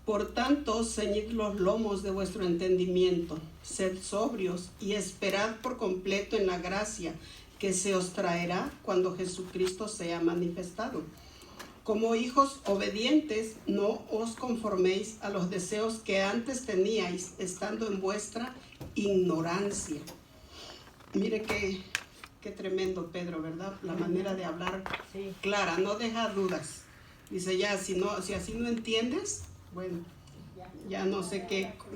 Por tanto, ceñid los lomos de vuestro entendimiento, sed sobrios y esperad por completo en la gracia que se os traerá cuando Jesucristo sea manifestado. Como hijos obedientes, no os conforméis a los deseos que antes teníais, estando en vuestra ignorancia. Mire qué tremendo Pedro, ¿verdad? La manera de hablar clara, no deja dudas. Dice ya, si así no entiendes, bueno, ya no sé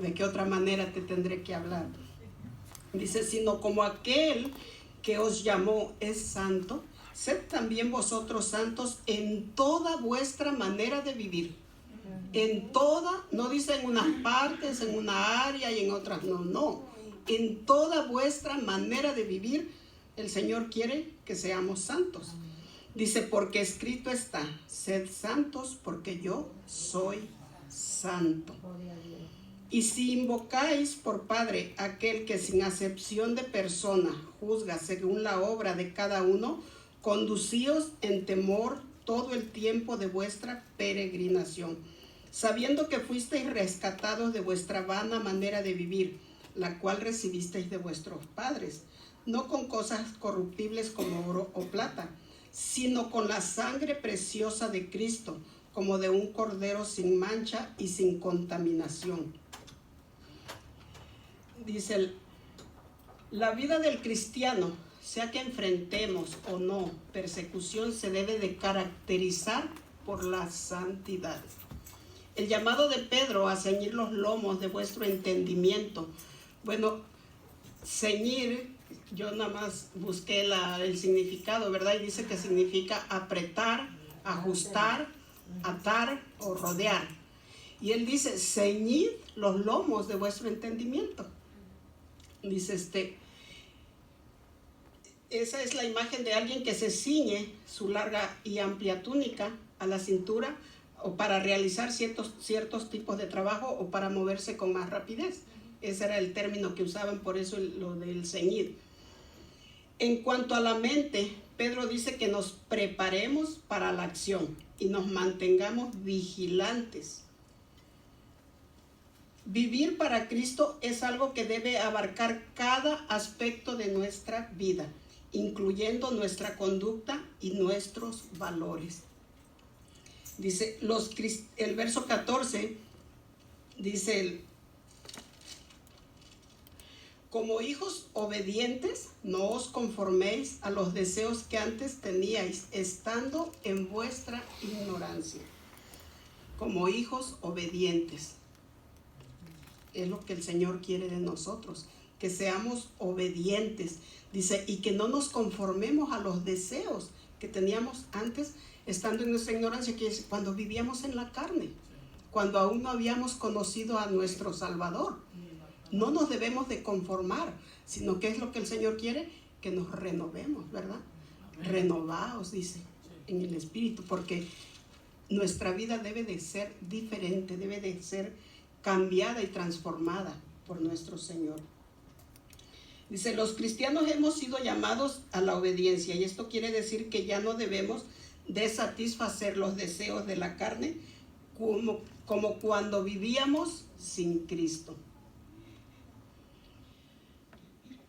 de qué otra manera te tendré que hablar. Dice, sino como aquel que os llamó es santo, sed también vosotros santos en toda vuestra manera de vivir. En toda, no dice en unas partes, en una área y en otras, no. En toda vuestra manera de vivir, el Señor quiere que seamos santos. Dice, porque escrito está, sed santos porque yo soy santo. Y si invocáis por Padre aquel que sin acepción de persona juzga según la obra de cada uno, conducíos en temor todo el tiempo de vuestra peregrinación, sabiendo que fuisteis rescatados de vuestra vana manera de vivir, la cual recibisteis de vuestros padres, no con cosas corruptibles como oro o plata, sino con la sangre preciosa de Cristo, como de un cordero sin mancha y sin contaminación. Dice, la vida del cristiano, sea que enfrentemos o no persecución, se debe de caracterizar por la santidad. El llamado de Pedro a ceñir los lomos de vuestro entendimiento. Bueno, ceñir, yo nada más busqué el significado, ¿verdad? Y dice que significa apretar, ajustar, atar o rodear. Y él dice, ceñid los lomos de vuestro entendimiento. Dice esa es la imagen de alguien que se ciñe su larga y amplia túnica a la cintura o para realizar ciertos tipos de trabajo o para moverse con más rapidez. Ese era el término que usaban, por eso lo del ceñir. En cuanto a la mente, Pedro dice que nos preparemos para la acción y nos mantengamos vigilantes. Vivir para Cristo es algo que debe abarcar cada aspecto de nuestra vida, incluyendo nuestra conducta y nuestros valores. Dice el verso 14, dice, como hijos obedientes, no os conforméis a los deseos que antes teníais, estando en vuestra ignorancia. Como hijos obedientes. Es lo que el Señor quiere de nosotros, que seamos obedientes. Dice, y que no nos conformemos a los deseos que teníamos antes, estando en nuestra ignorancia, que es cuando vivíamos en la carne, cuando aún no habíamos conocido a nuestro Salvador. No nos debemos de conformar, sino que es lo que el Señor quiere, que nos renovemos, ¿verdad? Renovaos, dice, en el Espíritu, porque nuestra vida debe de ser diferente, debe de ser cambiada y transformada por nuestro Señor. Dice, los cristianos hemos sido llamados a la obediencia, y esto quiere decir que ya no debemos de satisfacer los deseos de la carne como cuando vivíamos sin Cristo.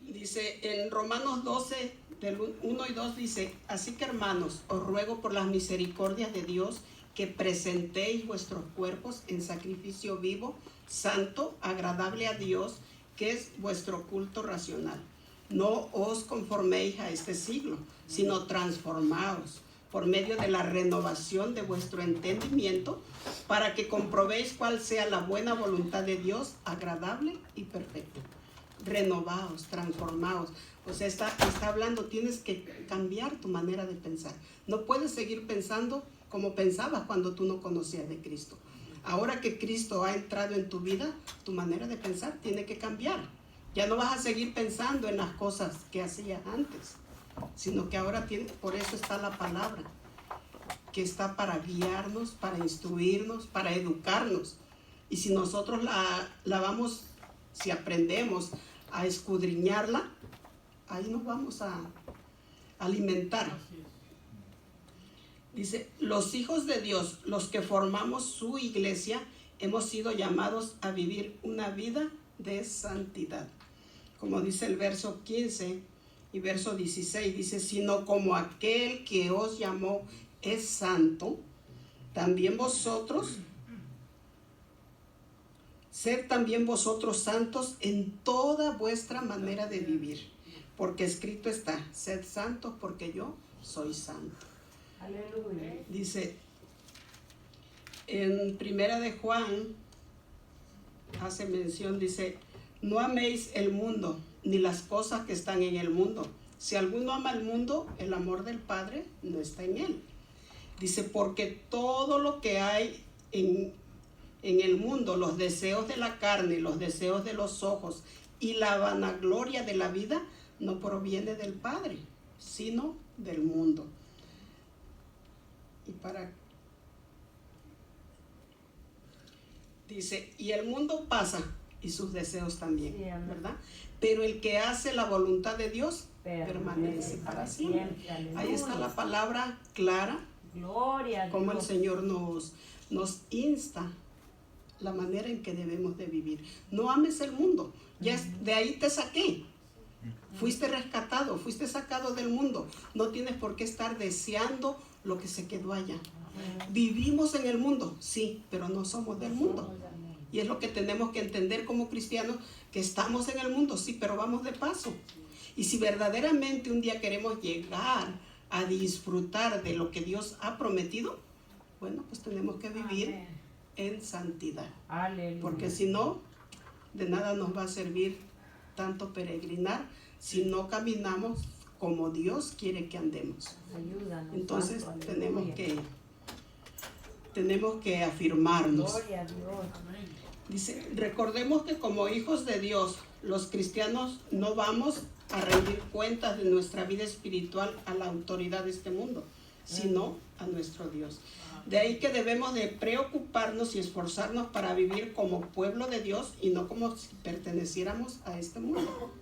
Dice en Romanos 12, del 1 y 2, dice, así que hermanos, os ruego por las misericordias de Dios que presentéis vuestros cuerpos en sacrificio vivo, santo, agradable a Dios, que es vuestro culto racional. No os conforméis a este siglo, sino transformaos por medio de la renovación de vuestro entendimiento, para que comprobéis cuál sea la buena voluntad de Dios, agradable y perfecta. Renovaos, transformaos. O sea, está hablando, tienes que cambiar tu manera de pensar. No puedes seguir pensando como pensabas cuando tú no conocías de Cristo. Ahora que Cristo ha entrado en tu vida, tu manera de pensar tiene que cambiar. Ya no vas a seguir pensando en las cosas que hacías antes, sino que ahora por eso está la palabra, que está para guiarnos, para instruirnos, para educarnos. Y si nosotros si aprendemos a escudriñarla, ahí nos vamos a alimentar. Dice, los hijos de Dios, los que formamos su iglesia, hemos sido llamados a vivir una vida de santidad. Como dice el verso 15 y verso 16, dice, sino como aquel que os llamó es santo, también vosotros, sed también vosotros santos en toda vuestra manera de vivir, porque escrito está, sed santos porque yo soy santo. Aleluya. Dice, en Primera de Juan, hace mención, dice, no améis el mundo, ni las cosas que están en el mundo. Si alguno ama el mundo, el amor del Padre no está en él. Dice, porque todo lo que hay en el mundo, los deseos de la carne, los deseos de los ojos y la vanagloria de la vida, no proviene del Padre, sino del mundo. Dice, y el mundo pasa y sus deseos también, sí, ¿verdad? Pero el que hace la voluntad de Dios permanece para siempre. Ahí está la palabra clara. Gloria a Dios. Como el Señor nos insta la manera en que debemos de vivir. No ames el mundo. Ya de ahí te saqué. Fuiste rescatado, fuiste sacado del mundo. No tienes por qué estar deseando lo que se quedó allá. Vivimos en el mundo, sí, pero no somos del mundo. Y es lo que tenemos que entender como cristianos, que estamos en el mundo, sí, pero vamos de paso. Y si verdaderamente un día queremos llegar a disfrutar de lo que Dios ha prometido, bueno, pues tenemos que vivir en santidad. Aleluya. Porque si no, de nada nos va a servir tanto peregrinar si no caminamos como Dios quiere que andemos. Ayúdanos. Entonces tenemos que afirmarnos. Gloria a Dios. Dice, recordemos que como hijos de Dios, los cristianos no vamos a rendir cuentas de nuestra vida espiritual a la autoridad de este mundo, sino a nuestro Dios. De ahí que debemos de preocuparnos y esforzarnos para vivir como pueblo de Dios y no como si perteneciéramos a este mundo.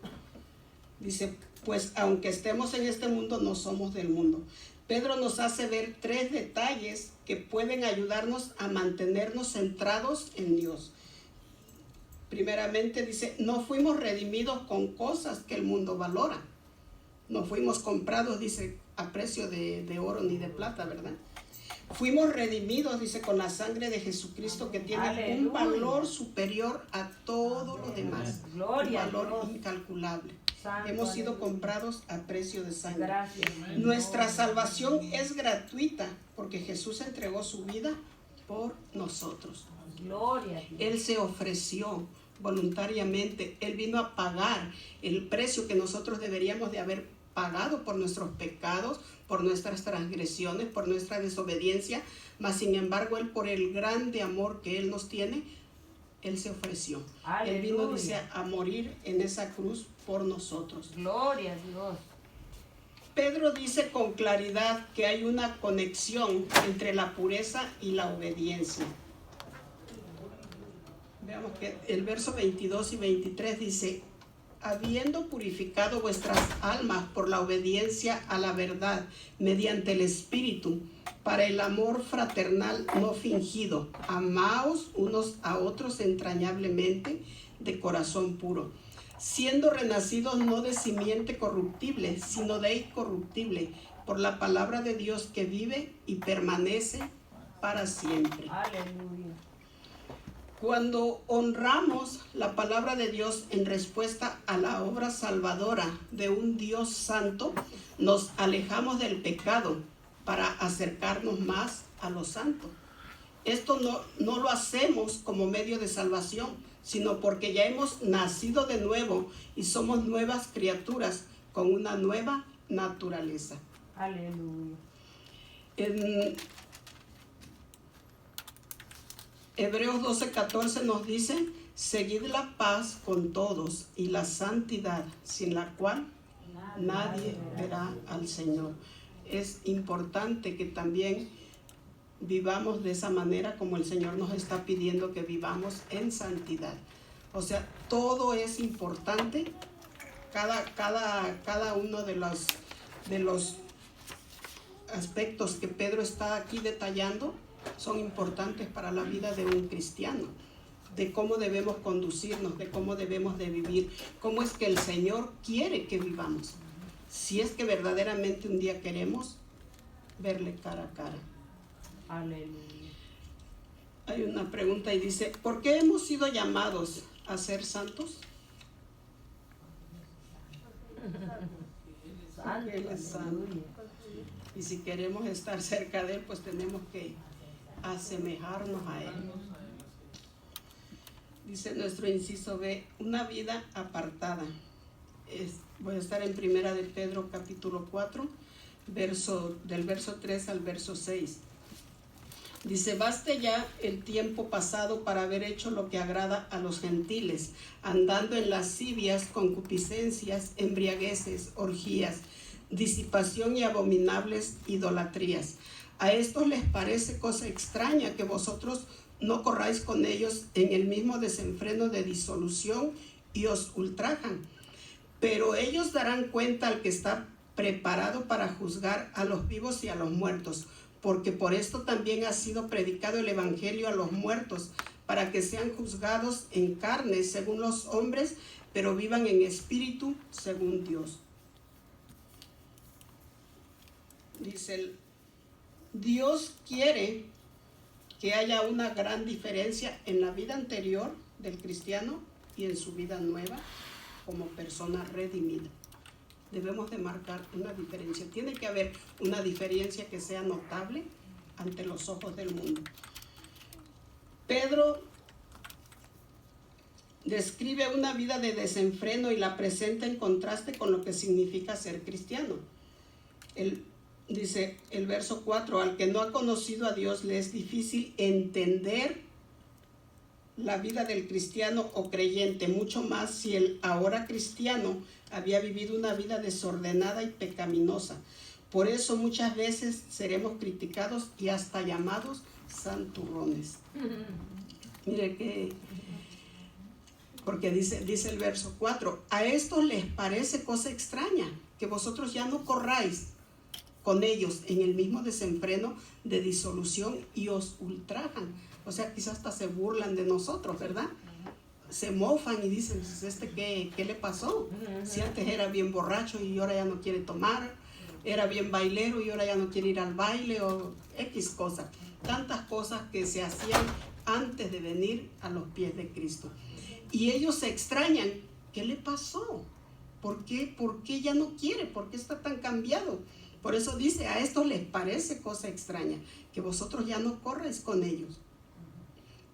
Dice, pues aunque estemos en este mundo, no somos del mundo. Pedro nos hace ver 3 detalles que pueden ayudarnos a mantenernos centrados en Dios. Primeramente dice, no fuimos redimidos con cosas que el mundo valora. No fuimos comprados, dice, a precio de oro ni de plata, ¿verdad? Fuimos redimidos, dice, con la sangre de Jesucristo, que tiene ¡aleluya! Un valor superior a todo lo demás. Gloria, un valor incalculable. Santo, hemos sido aleluya. Comprados a precio de sangre. Gracias, nuestra salvación es gratuita porque Jesús entregó su vida por nosotros. Gloria. Él se ofreció voluntariamente. Él vino a pagar el precio que nosotros deberíamos de haber pagado por nuestros pecados, por nuestras transgresiones, por nuestra desobediencia, mas sin embargo Él, por el grande amor que Él nos tiene, Él se ofreció. Aleluya. Él vino, dice, a morir en esa cruz por nosotros. Gloria a Dios. Pedro dice con claridad que hay una conexión entre la pureza y la obediencia. Veamos que el verso 22 y 23 dice, habiendo purificado vuestras almas por la obediencia a la verdad mediante el Espíritu, para el amor fraternal no fingido, amaos unos a otros entrañablemente de corazón puro, siendo renacidos no de simiente corruptible, sino de incorruptible, por la palabra de Dios que vive y permanece para siempre. Aleluya. Cuando honramos la palabra de Dios en respuesta a la obra salvadora de un Dios santo, nos alejamos del pecado para acercarnos más a lo santo. Esto no lo hacemos como medio de salvación, sino porque ya hemos nacido de nuevo y somos nuevas criaturas con una nueva naturaleza. Aleluya. En Hebreos 12:14 nos dice, seguid la paz con todos y la santidad, sin la cual nadie verá al Señor. Es importante que también vivamos de esa manera como el Señor nos está pidiendo que vivamos en santidad. O sea, todo es importante, cada uno de los aspectos que Pedro está aquí detallando son importantes para la vida de un cristiano, de cómo debemos conducirnos, de cómo debemos de vivir, cómo es que el Señor quiere que vivamos, si es que verdaderamente un día queremos verle cara a cara. Aleluya. Hay una pregunta y dice, ¿por qué hemos sido llamados a ser santos? Porque Él es santo. Y si queremos estar cerca de Él, pues tenemos que asemejarnos a Él. Dice nuestro inciso B, una vida apartada. Voy a estar en Primera de Pedro capítulo 4, del verso 3 al verso 6. Dice, baste ya el tiempo pasado para haber hecho lo que agrada a los gentiles, andando en lascivias, concupiscencias, embriagueces, orgías, disipación y abominables idolatrías. A estos les parece cosa extraña que vosotros no corráis con ellos en el mismo desenfreno de disolución y os ultrajan. Pero ellos darán cuenta al que está preparado para juzgar a los vivos y a los muertos, porque por esto también ha sido predicado el evangelio a los muertos, para que sean juzgados en carne según los hombres, pero vivan en espíritu según Dios. Dice, Dios quiere que haya una gran diferencia en la vida anterior del cristiano y en su vida nueva como persona redimida. Debemos de marcar una diferencia. Tiene que haber una diferencia que sea notable ante los ojos del mundo. Pedro describe una vida de desenfreno y la presenta en contraste con lo que significa ser cristiano. Dice el verso 4, al que no ha conocido a Dios le es difícil entender la vida del cristiano o creyente, mucho más si el ahora cristiano había vivido una vida desordenada y pecaminosa. Por eso muchas veces seremos criticados y hasta llamados santurrones. Mire que, porque dice el verso 4, a estos les parece cosa extraña que vosotros ya no corráis con ellos en el mismo desenfreno de disolución y os ultrajan. O sea, quizás hasta se burlan de nosotros, ¿verdad? Se mofan y dicen, ¿qué le pasó? Si antes era bien borracho y ahora ya no quiere tomar, era bien bailero y ahora ya no quiere ir al baile, o X cosas. Tantas cosas que se hacían antes de venir a los pies de Cristo. Y ellos se extrañan, ¿qué le pasó? ¿Por qué ya no quiere? ¿Por qué está tan cambiado? Por eso dice, a estos les parece cosa extraña, que vosotros ya no corréis con ellos.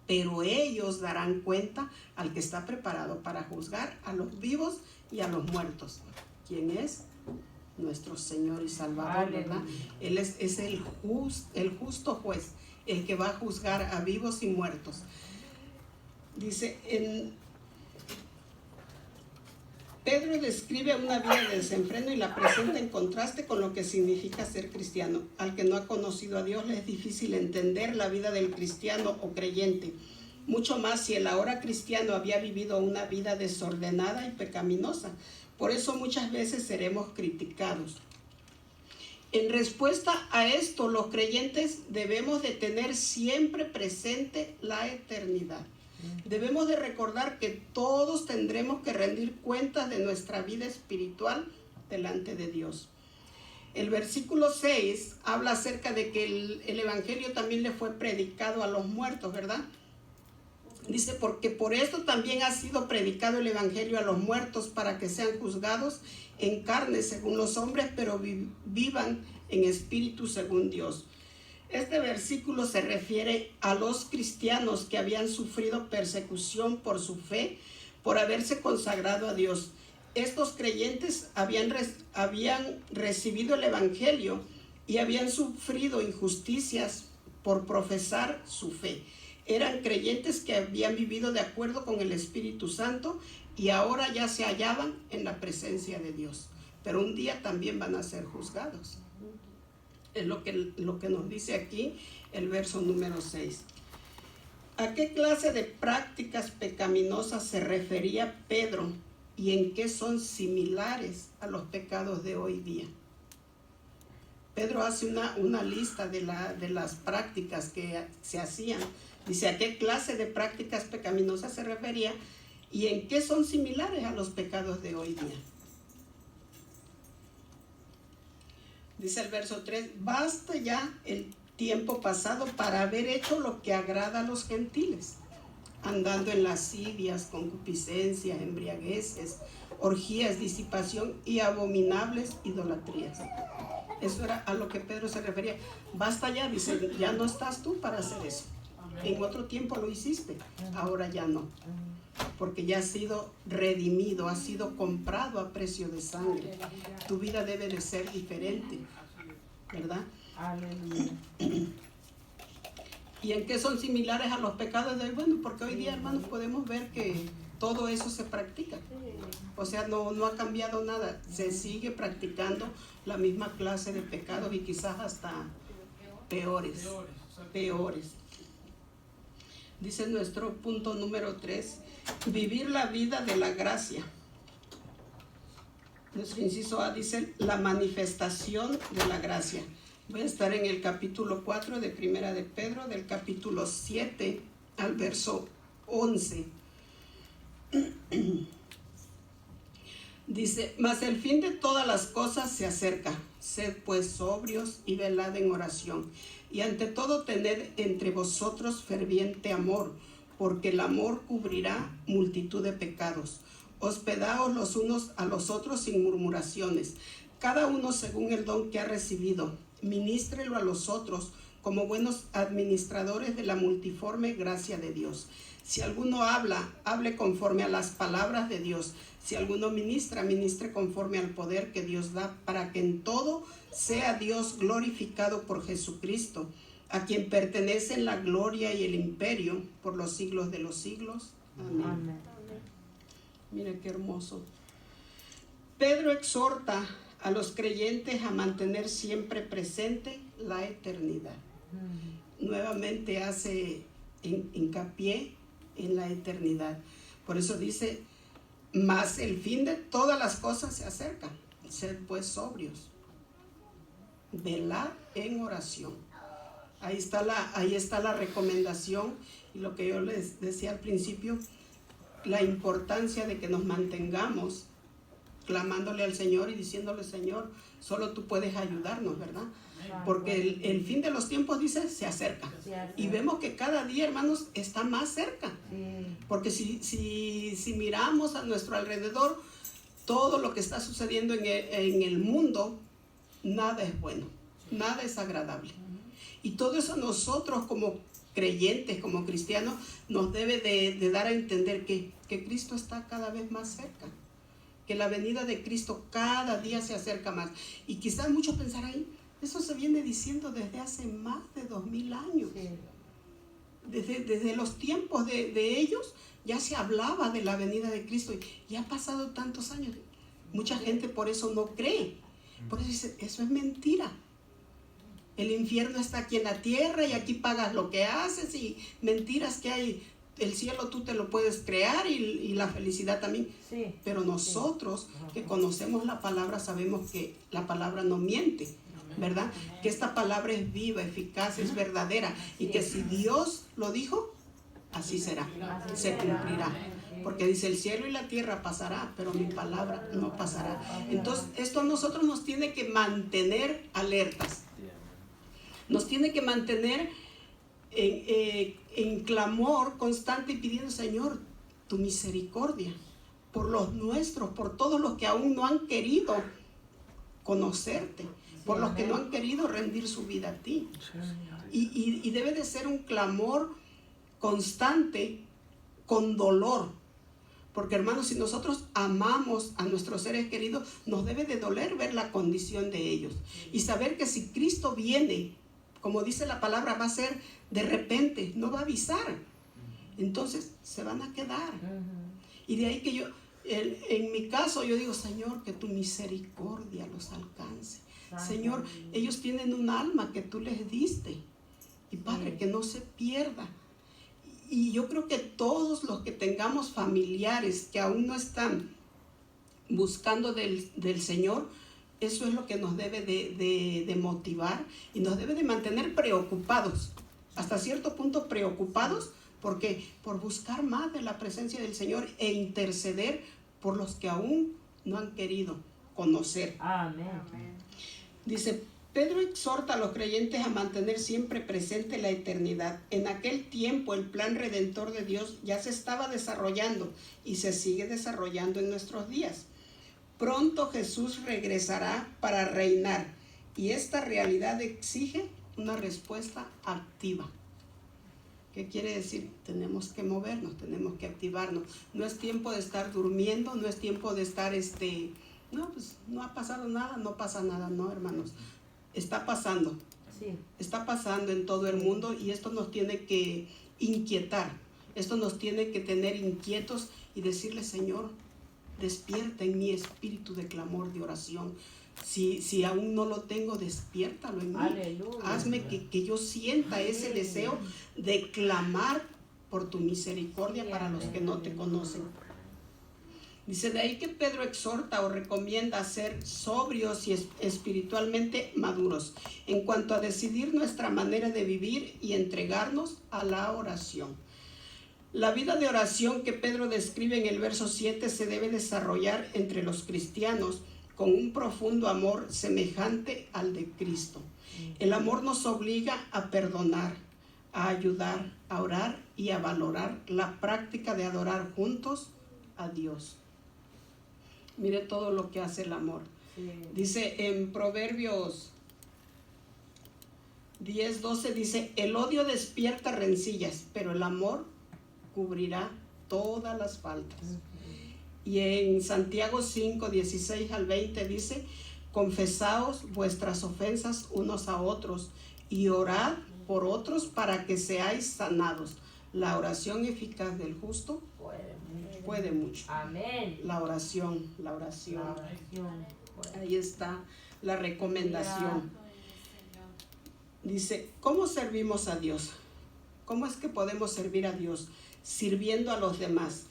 Pero ellos darán cuenta al que está preparado para juzgar a los vivos y a los muertos. ¿Quién es? Nuestro Señor y Salvador, ¿verdad? Él es el justo juez, el que va a juzgar a vivos y muertos. Dice, Pedro describe una vida de desenfreno y la presenta en contraste con lo que significa ser cristiano. Al que no ha conocido a Dios le es difícil entender la vida del cristiano o creyente, mucho más si el ahora cristiano había vivido una vida desordenada y pecaminosa. Por eso muchas veces seremos criticados. En respuesta a esto, los creyentes debemos de tener siempre presente la eternidad. Debemos de recordar que todos tendremos que rendir cuentas de nuestra vida espiritual delante de Dios. El versículo 6 habla acerca de que el evangelio también le fue predicado a los muertos, ¿verdad? Dice, porque por esto también ha sido predicado el evangelio a los muertos, para que sean juzgados en carne según los hombres, pero vivan en espíritu según Dios. Este versículo se refiere a los cristianos que habían sufrido persecución por su fe, por haberse consagrado a Dios. Estos creyentes habían recibido el evangelio y habían sufrido injusticias por profesar su fe. Eran creyentes que habían vivido de acuerdo con el Espíritu Santo y ahora ya se hallaban en la presencia de Dios. Pero un día también van a ser juzgados. Es lo que nos dice aquí el verso número 6. ¿A qué clase de prácticas pecaminosas se refería Pedro y en qué son similares a los pecados de hoy día? Pedro hace una lista de las prácticas que se hacían. Dice a qué clase de prácticas pecaminosas se refería y en qué son similares a los pecados de hoy día. Dice el verso 3, basta ya el tiempo pasado para haber hecho lo que agrada a los gentiles, andando en lascivias, concupiscencias, embriagueces, orgías, disipación y abominables idolatrías. Eso era a lo que Pedro se refería. Basta ya, dice, ya no estás tú para hacer eso. En otro tiempo lo hiciste, ahora ya no. Porque ya has sido redimido, has sido comprado a precio de sangre. Tu vida debe de ser diferente, ¿verdad? Aleluya. ¿Y en qué son similares a los pecados de hoy? Bueno, porque hoy día, hermanos, podemos ver que todo eso se practica. O sea, no ha cambiado nada. Se sigue practicando la misma clase de pecados y quizás hasta peores. Dice nuestro punto número 3, vivir la vida de la gracia. Nuestro inciso A dice la manifestación de la gracia. Voy a estar en el capítulo 4 de Primera de Pedro, del capítulo 7 al verso 11. Dice, mas el fin de todas las cosas se acerca. Sed pues sobrios y velad en oración. Y ante todo tened entre vosotros ferviente amor, porque el amor cubrirá multitud de pecados. Hospedaos los unos a los otros sin murmuraciones, cada uno según el don que ha recibido. Ministrelo a los otros como buenos administradores de la multiforme gracia de Dios. Si alguno habla, hable conforme a las palabras de Dios. Si alguno ministra, ministre conforme al poder que Dios da, para que en todo sea Dios glorificado por Jesucristo, a quien pertenecen la gloria y el imperio por los siglos de los siglos. Amén. Amén. Mira qué hermoso. Pedro exhorta a los creyentes a mantener siempre presente la eternidad. Nuevamente hace hincapié en la eternidad. Por eso dice, mas el fin de todas las cosas se acerca. Sed pues sobrios. Velad en oración. Ahí está la recomendación y lo que yo les decía al principio, la importancia de que nos mantengamos clamándole al Señor y diciéndole, Señor, solo tú puedes ayudarnos, ¿verdad? Porque el fin de los tiempos, dice, se acerca. Y vemos que cada día, hermanos, está más cerca. Porque si miramos a nuestro alrededor, todo lo que está sucediendo en el mundo, nada es bueno, nada es agradable. Y todo eso nosotros como creyentes, como cristianos, nos debe de dar a entender que Cristo está cada vez más cerca. Que la venida de Cristo cada día se acerca más. Y quizás muchos pensarán, eso se viene diciendo desde hace más de 2000 años. Sí. Desde los tiempos de ellos ya se hablaba de la venida de Cristo. Y ha pasado tantos años. Mucha gente por eso no cree. Por eso dice, eso es mentira. El infierno está aquí en la tierra y aquí pagas lo que haces y mentiras que hay. El cielo tú te lo puedes crear y la felicidad también. Sí. Pero nosotros que conocemos la palabra sabemos que la palabra no miente, ¿verdad? Que esta palabra es viva, eficaz, es verdadera y que si Dios lo dijo, así será, se cumplirá. Porque dice, el cielo y la tierra pasará, pero mi palabra no pasará. Entonces, esto a nosotros nos tiene que mantener alertas. Nos tiene que mantener en clamor constante y pidiendo, Señor, tu misericordia por los nuestros, por todos los que aún no han querido conocerte, por los que no han querido rendir su vida a ti. Y debe de ser un clamor constante con dolor, porque hermanos, si nosotros amamos a nuestros seres queridos, nos debe de doler ver la condición de ellos y saber que si Cristo viene, como dice la palabra, va a ser de repente, no va a avisar. Entonces se van a quedar. Y de ahí que yo, en mi caso, yo digo, Señor, que tu misericordia los alcance. Señor, ellos tienen un alma que tú les diste. Y Padre, que no se pierda. Y yo creo que todos los que tengamos familiares que aún no están buscando del Señor, Eso es lo que nos debe de motivar y nos debe de mantener preocupados, hasta cierto punto preocupados, porque por buscar más de la presencia del Señor e interceder por los que aún no han querido conocer. Amén. Dice, Pedro exhorta a los creyentes a mantener siempre presente la eternidad. En aquel tiempo el plan redentor de Dios ya se estaba desarrollando y se sigue desarrollando en nuestros días. Pronto Jesús regresará para reinar y esta realidad exige una respuesta activa. ¿Qué quiere decir? Tenemos que movernos, tenemos que activarnos. No es tiempo de estar durmiendo, no es tiempo de estar, no, pues no ha pasado nada, no pasa nada, no, hermanos. Está pasando, Sí. está pasando en todo el mundo y esto nos tiene que inquietar, esto nos tiene que tener inquietos y decirle, Señor, despierta en mi espíritu de clamor, de oración. Si aún no lo tengo, despiértalo en mí. Aleluya. Hazme que yo sienta ese deseo de clamar por tu misericordia para los que no te conocen. Dice, de ahí que Pedro exhorta o recomienda ser sobrios y espiritualmente maduros en cuanto a decidir nuestra manera de vivir y entregarnos a la oración. La vida de oración que Pedro describe en el verso 7 se debe desarrollar entre los cristianos con un profundo amor semejante al de Cristo. El amor nos obliga a perdonar, a ayudar, a orar y a valorar la práctica de adorar juntos a Dios. Mire todo lo que hace el amor. Sí. Dice en Proverbios 10:12, dice, el odio despierta rencillas, pero el amor cubrirá todas las faltas. Y en Santiago 5:16 al 20 dice, confesaos vuestras ofensas unos a otros y orad por otros para que seáis sanados. La oración eficaz del justo puede mucho. Amén. La oración, la oración. La oración. Ahí está la recomendación. Dice, ¿cómo servimos a Dios? ¿Cómo es que podemos servir a Dios? Sirviendo a los demás.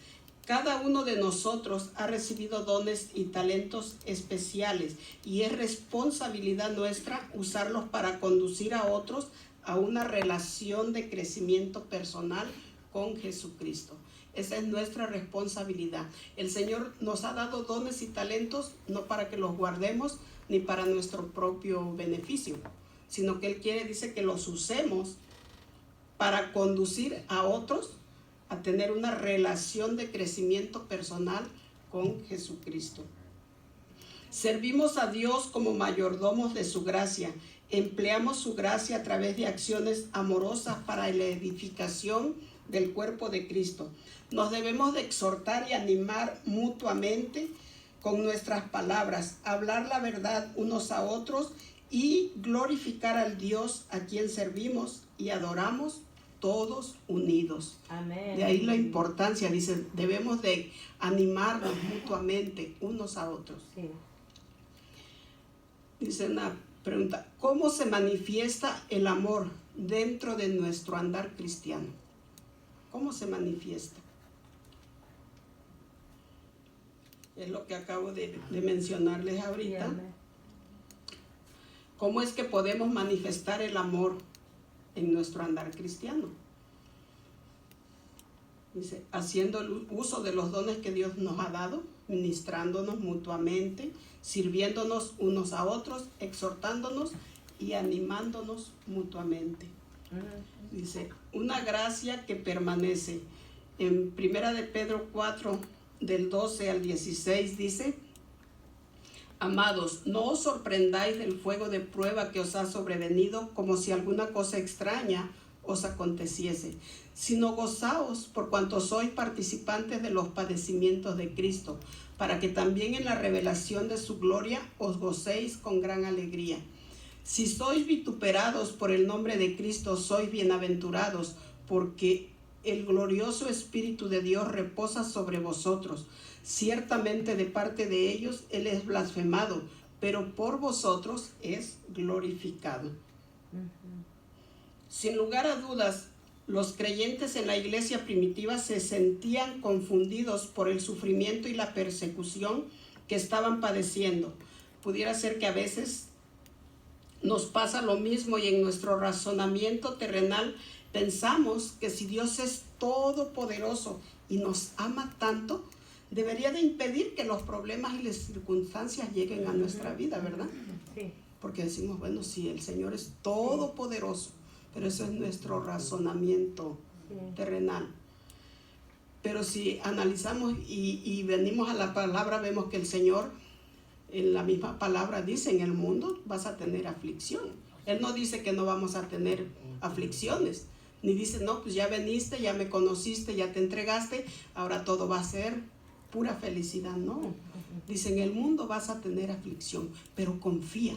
Cada uno de nosotros ha recibido dones y talentos especiales y es responsabilidad nuestra usarlos para conducir a otros a una relación de crecimiento personal con Jesucristo. Esa es nuestra responsabilidad. El Señor nos ha dado dones y talentos no para que los guardemos ni para nuestro propio beneficio, sino que Él quiere, dice, que los usemos para conducir a otros a tener una relación de crecimiento personal con Jesucristo. Servimos a Dios como mayordomos de su gracia. Empleamos su gracia a través de acciones amorosas para la edificación del cuerpo de Cristo. Nos debemos de exhortar y animar mutuamente con nuestras palabras, hablar la verdad unos a otros y glorificar al Dios a quien servimos y adoramos todos unidos. Amén. De ahí la importancia, dice, debemos de animarnos mutuamente unos a otros. Sí. Dice una pregunta, ¿cómo se manifiesta el amor dentro de nuestro andar cristiano? ¿Cómo se manifiesta? Es lo que acabo de mencionarles ahorita. Amén. ¿Cómo es que podemos manifestar el amor en nuestro andar cristiano? Dice, haciendo el uso de los dones que Dios nos ha dado, ministrándonos mutuamente, sirviéndonos unos a otros, exhortándonos y animándonos mutuamente. Dice, una gracia que permanece. En 1 de Pedro 4, del 12 al 16 dice, amados, no os sorprendáis del fuego de prueba que os ha sobrevenido como si alguna cosa extraña os aconteciese, sino gozaos por cuanto sois participantes de los padecimientos de Cristo, para que también en la revelación de su gloria os gocéis con gran alegría. Si sois vituperados por el nombre de Cristo, sois bienaventurados, porque el glorioso Espíritu de Dios reposa sobre vosotros. Ciertamente de parte de ellos Él es blasfemado, pero por vosotros es glorificado. Sin lugar a dudas, los creyentes en la iglesia primitiva se sentían confundidos por el sufrimiento y la persecución que estaban padeciendo. Pudiera ser que a veces nos pasa lo mismo y en nuestro razonamiento terrenal pensamos que si Dios es todopoderoso y nos ama tanto, debería de impedir que los problemas y las circunstancias lleguen a nuestra vida, ¿verdad? Sí. Porque decimos, bueno, sí, el Señor es todopoderoso, pero eso es nuestro razonamiento terrenal. Pero si analizamos y venimos a la palabra, vemos que el Señor en la misma palabra dice, en el mundo vas a tener aflicción. Él no dice que no vamos a tener aflicciones, ni dice, no, pues ya veniste, ya me conociste, ya te entregaste, ahora todo va a ser pura felicidad. No, dice, en el mundo vas a tener aflicción, pero confía.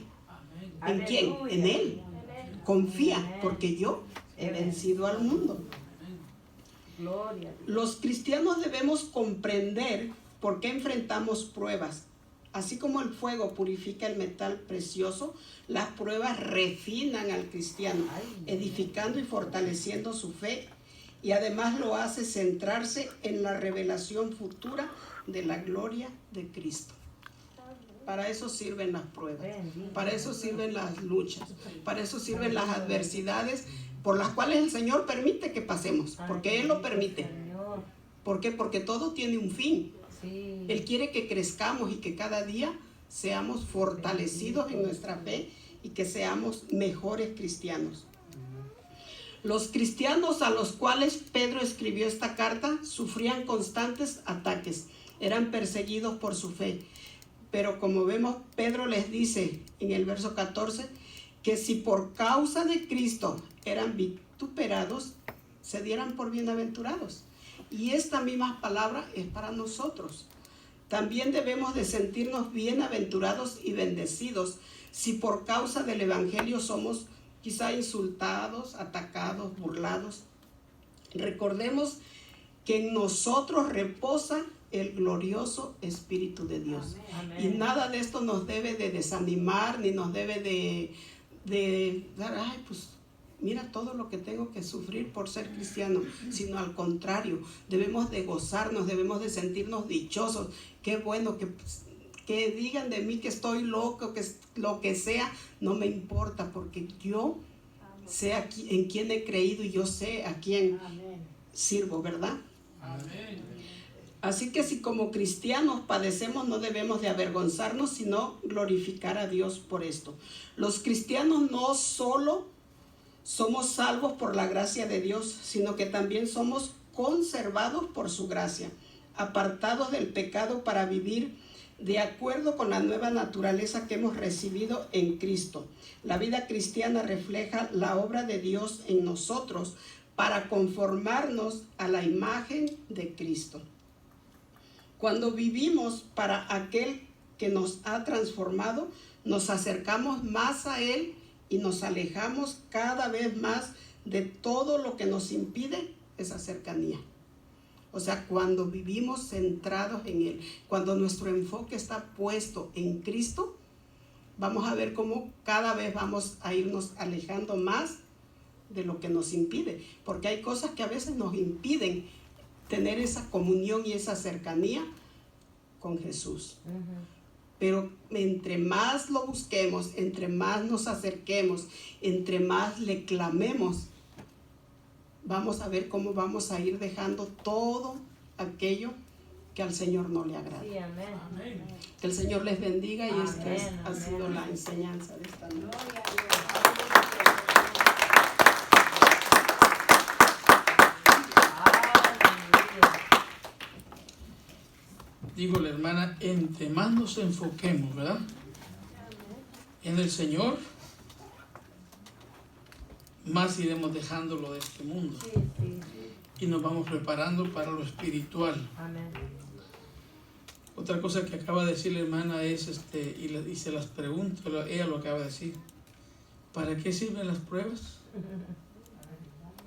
¿En quién? En Él. Confía, porque yo he vencido al mundo. Los cristianos debemos comprender por qué enfrentamos pruebas. Así como el fuego purifica el metal precioso, las pruebas refinan al cristiano, edificando y fortaleciendo su fe, y además lo hace centrarse en la revelación futura de la gloria de Cristo. Para eso sirven las pruebas, para eso sirven las luchas, para eso sirven las adversidades por las cuales el Señor permite que pasemos, porque Él lo permite. ¿Por qué? Porque todo tiene un fin. Él quiere que crezcamos y que cada día seamos fortalecidos en nuestra fe y que seamos mejores cristianos. Los cristianos a los cuales Pedro escribió esta carta sufrían constantes ataques, eran perseguidos por su fe. Pero como vemos, Pedro les dice en el verso 14 que si por causa de Cristo eran vituperados, se dieran por bienaventurados. Y esta misma palabra es para nosotros. También debemos de sentirnos bienaventurados y bendecidos si por causa del Evangelio somos quizá insultados, atacados, burlados. Recordemos que en nosotros reposa el glorioso Espíritu de Dios. Amén. Y nada de esto nos debe de desanimar, ni nos debe de dar, ay, pues mira todo lo que tengo que sufrir por ser cristiano, sino al contrario, debemos de gozarnos, debemos de sentirnos dichosos. Qué bueno que digan de mí que estoy loco, que lo que sea, no me importa, porque yo sé en quién he creído y yo sé a quién sirvo, ¿verdad? Amén. Así que si como cristianos padecemos, no debemos de avergonzarnos, sino glorificar a Dios por esto. Los cristianos no solo somos salvos por la gracia de Dios, sino que también somos conservados por su gracia, apartados del pecado para vivir de acuerdo con la nueva naturaleza que hemos recibido en Cristo. La vida cristiana refleja la obra de Dios en nosotros para conformarnos a la imagen de Cristo. Cuando vivimos para aquel que nos ha transformado, nos acercamos más a Él y nos alejamos cada vez más de todo lo que nos impide esa cercanía. O sea, cuando vivimos centrados en Él, cuando nuestro enfoque está puesto en Cristo, vamos a ver cómo cada vez vamos a irnos alejando más de lo que nos impide. Porque hay cosas que a veces nos impiden tener esa comunión y esa cercanía con Jesús. Pero entre más lo busquemos, entre más nos acerquemos, entre más le clamemos, vamos a ver cómo vamos a ir dejando todo aquello que al Señor no le agrada. Sí, amén. Que el Señor les bendiga y esta ha sido la enseñanza de esta noche. Digo la hermana, entre más nos enfoquemos, ¿verdad?, en el Señor, más iremos dejándolo de este mundo. Y nos vamos preparando para lo espiritual. Amén. Otra cosa que acaba de decir la hermana es, y se las pregunto, ella lo acaba de decir, ¿para qué sirven las pruebas?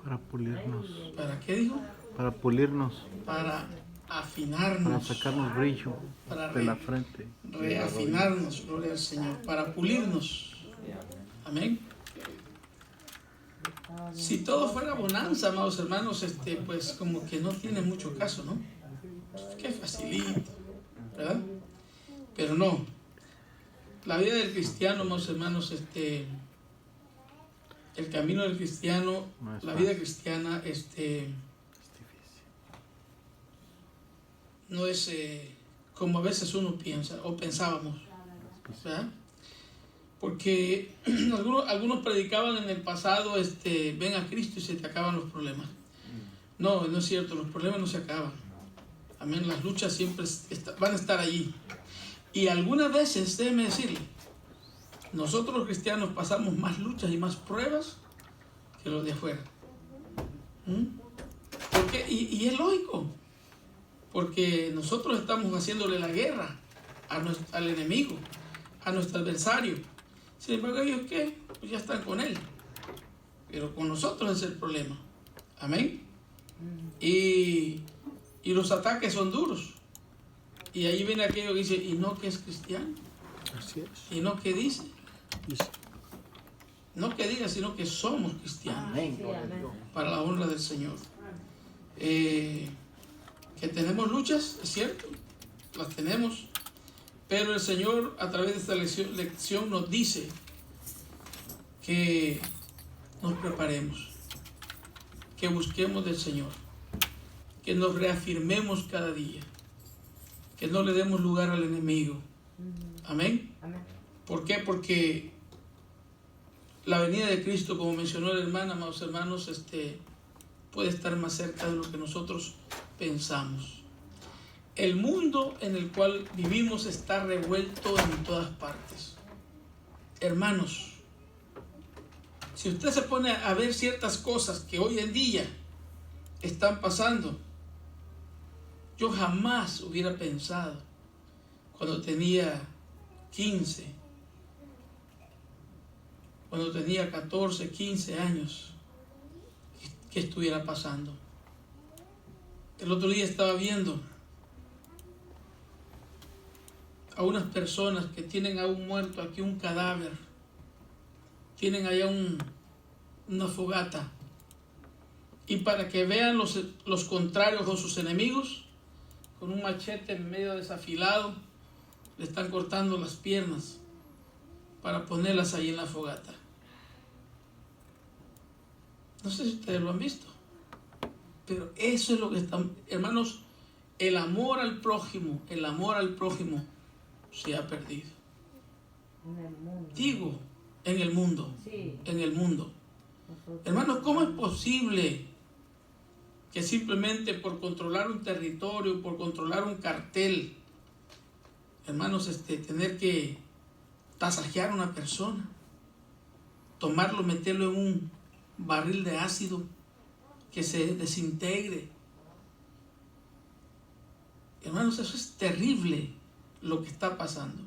Para pulirnos. ¿Para qué dijo? Para pulirnos. Para afinarnos, para sacarnos brillo de la frente, reafinarnos, gloria al Señor, para pulirnos. Amén. Si todo fuera bonanza, amados hermanos, pues como que no tiene mucho caso, ¿no? Qué facilito, ¿verdad? Pero no. La vida del cristiano, amados hermanos, el camino del cristiano, No es la fácil. vida cristiana, Es difícil. no es como a veces uno piensa o pensábamos, ¿verdad? Porque algunos predicaban en el pasado, ven a Cristo y se te acaban los problemas. No, no es cierto, los problemas no se acaban. Amén, las luchas siempre van a estar allí. Y algunas veces, déjeme decirle, nosotros los cristianos pasamos más luchas y más pruebas que los de afuera. Porque, y es lógico, porque nosotros estamos haciéndole la guerra al enemigo, a nuestro adversario. Sin embargo, ellos ¿qué? Pues ya están con él. Pero con nosotros es el problema. Amén. Y los ataques son duros. Y ahí viene aquello que dice, ¿y no que es cristiano? Así es. ¿Y no que dice? Dice. No que diga, sino que somos cristianos. Amén. Sí, amén. Para la honra del Señor. Que tenemos luchas, es cierto, las tenemos, pero el Señor a través de esta lección nos dice que nos preparemos, que busquemos del Señor, que nos reafirmemos cada día, que no le demos lugar al enemigo. Amén. Amén. ¿Por qué? Porque la venida de Cristo, como mencionó la hermana, amados hermanos, puede estar más cerca de lo que nosotros pensamos. El mundo en el cual vivimos está revuelto en todas partes. Hermanos, si usted se pone a ver ciertas cosas que hoy en día están pasando, yo jamás hubiera pensado cuando tenía 15, cuando tenía 14, 15 años, que estuviera pasando. El otro día estaba viendo a unas personas que tienen a un muerto aquí, un cadáver, tienen allá una fogata, y para que vean los contrarios o sus enemigos, con un machete en medio desafilado, le están cortando las piernas para ponerlas ahí en la fogata. No sé si ustedes lo han visto, pero eso es lo que están, hermanos, el amor al prójimo se ha perdido. En el mundo. Digo, en el mundo, Sí. en el mundo. Nosotros. Hermanos, ¿cómo es posible que simplemente por controlar un territorio, por controlar un cartel, hermanos, tener que tasajear a una persona, tomarlo, meterlo en un barril de ácido, que se desintegre? Hermanos, eso es terrible lo que está pasando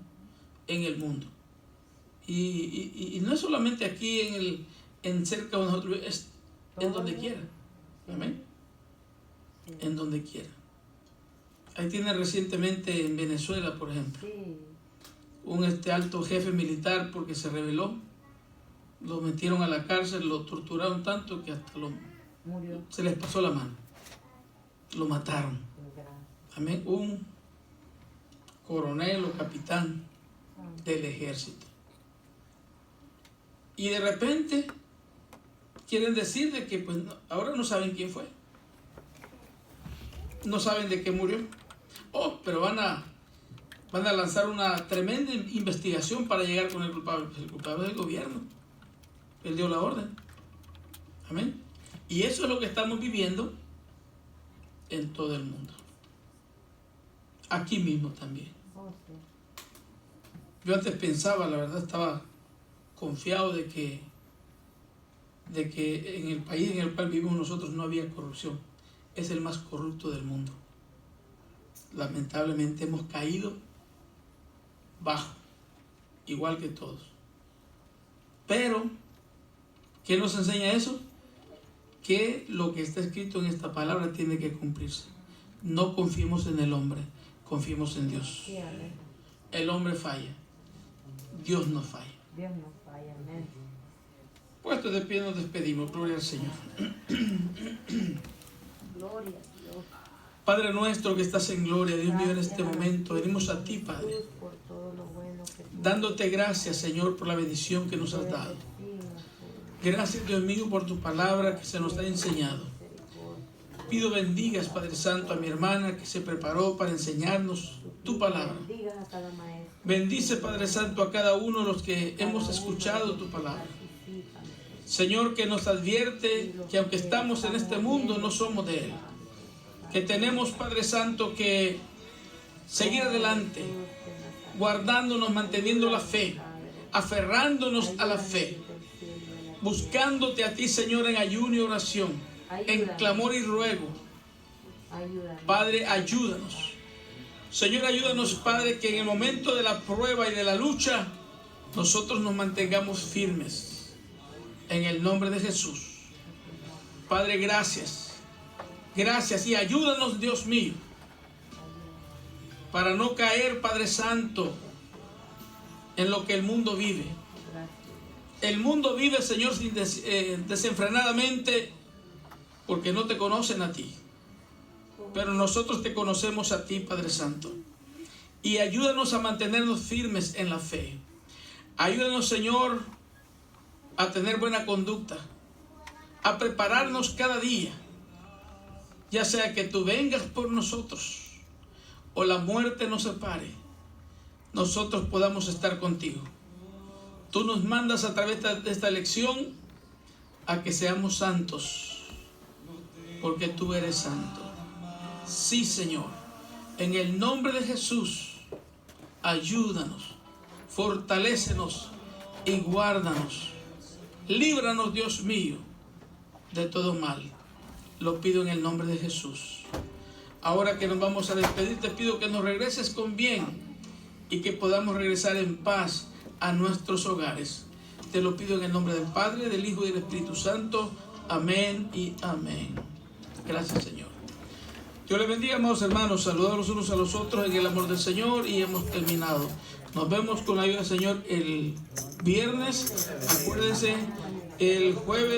en el mundo. Y no es solamente aquí en cerca de nosotros, es en donde quiera. Amén. En donde quiera. Ahí tiene recientemente en Venezuela, por ejemplo, Sí. un alto jefe militar, porque se rebeló, lo metieron a la cárcel, lo torturaron tanto que hasta Murió. se les pasó la mano. Lo mataron. Gracias. Amén. Un coronel o capitán del ejército. Y de repente quieren decir de que pues ahora no saben quién fue. No saben de qué murió. Oh, pero van a lanzar una tremenda investigación para llegar con el culpable. Pues el culpable es el gobierno. Él dio la orden. Amén. Y eso es lo que estamos viviendo en todo el mundo. Aquí mismo también. Oh, sí. Yo antes pensaba, la verdad, estaba confiado de que en el país en el cual vivimos nosotros no había corrupción. Es el más corrupto del mundo. Lamentablemente hemos caído bajo, igual que todos. Pero, ¿qué nos enseña eso? Que lo que está escrito en esta palabra tiene que cumplirse. No confiemos en el hombre, confiemos en Dios. Sí, amén. El hombre falla, Dios no falla. Dios no falla, amén. Puestos de pie nos despedimos, gloria al Señor. Gloria a Dios. Padre nuestro que estás en gloria, Dios mío, en este Gracias, momento venimos a ti, Jesús, Padre. por todo lo bueno que dándote gracias, Señor, por la bendición que nos has dado. Gracias, Dios mío, por tu palabra que se nos ha enseñado. Pido bendigas, Padre Santo, a mi hermana que se preparó para enseñarnos tu palabra. Bendice, Padre Santo, a cada uno de los que hemos escuchado tu palabra. Señor, que nos advierte que aunque estamos en este mundo, no somos de él. Que tenemos, Padre Santo, que seguir adelante, guardándonos, manteniendo la fe, aferrándonos a la fe, buscándote a ti, Señor, en ayuno y oración, en clamor y ruego. Padre, ayúdanos. Señor, ayúdanos, Padre, que en el momento de la prueba y de la lucha, nosotros nos mantengamos firmes. En el nombre de Jesús. Padre, gracias. Gracias y ayúdanos, Dios mío, para no caer, Padre Santo, en lo que el mundo vive. El mundo vive, Señor, desenfrenadamente porque no te conocen a ti. Pero nosotros te conocemos a ti, Padre Santo. Y ayúdanos a mantenernos firmes en la fe. Ayúdanos, Señor, a tener buena conducta, a prepararnos cada día, ya sea que tú vengas por nosotros o la muerte nos separe, nosotros podamos estar contigo. Tú nos mandas a través de esta lección a que seamos santos, porque tú eres santo. Sí, Señor, en el nombre de Jesús, ayúdanos, fortalécenos y guárdanos. Líbranos, Dios mío, de todo mal. Lo pido en el nombre de Jesús. Ahora que nos vamos a despedir, te pido que nos regreses con bien y que podamos regresar en paz a nuestros hogares. Te lo pido en el nombre del Padre, del Hijo y del Espíritu Santo. Amén y amén. Gracias, Señor. Dios les bendiga, amados hermanos. Saludados los unos a los otros en el amor del Señor y hemos terminado. Nos vemos con la ayuda del Señor el viernes. Acuérdense, el jueves.